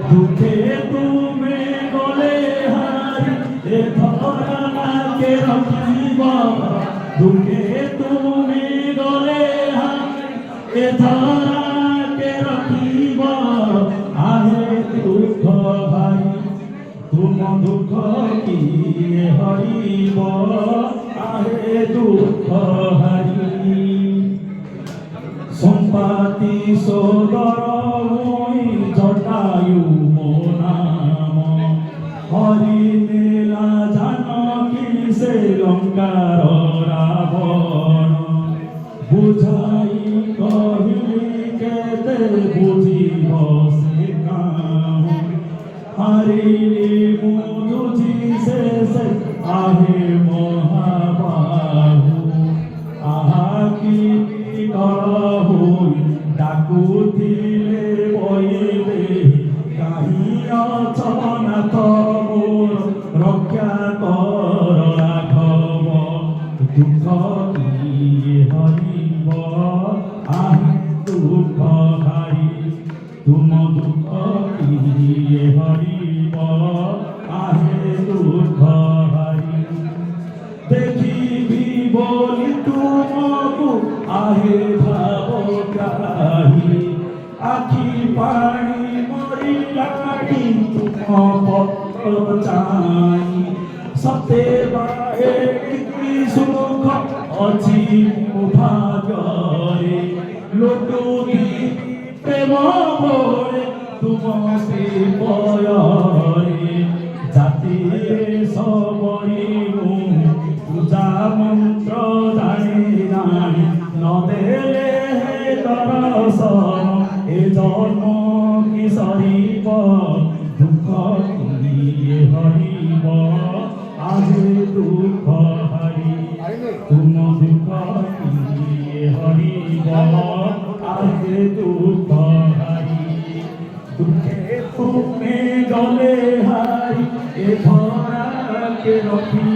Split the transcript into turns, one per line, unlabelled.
দুঃখে তুমি গলে হারি এ ধরাকে রখিব দুঃখে তুমি গলে হারি এ ধরাকে রখিব আহে দুঃখ ভাই তুম দুঃখ কিয়ে হরিব আহে দুঃখ হারি সম্পাতি সোদর মই জটায়ু মো নাম হরি নীলা জানকী সে লঙ্কার রাবণ বুঝাই কহিলি কেতে বুঝিব সে কাম হারিলি মুজুজি শেষে আহে মহাবাহু আহা কি করহু ডাকুথিলে বইলে কাহি অচনাথ মোর রক্ষা কর রাঘব দুঃখ কিয়ে হরিব আহে দুঃখ হারি তুম দুঃখ কিয়ে হরিব আহে দুঃখ হারি দেখিবি বলি তুমকু আহে ভাব গ্রাহী আখি পানি মরিলানি তুম পত্র চাই সতে বাহে কি সুখ অছি মো ভাগ্যরে লোটুতি প্রেম ভরে তুম সে পয়রে জাতি সবই পূজা মন্ত্র জানি জানি নদেলে দর্শন এ জন্ম কি সরিব দুঃখ কিয়ে হরিব আজে দুঃখ হারি তুম দুঃখ কিয়ে হরিব আজে দুঃখ হারি দুঃখে তুমি গলে হারি এ ধরাকে রখি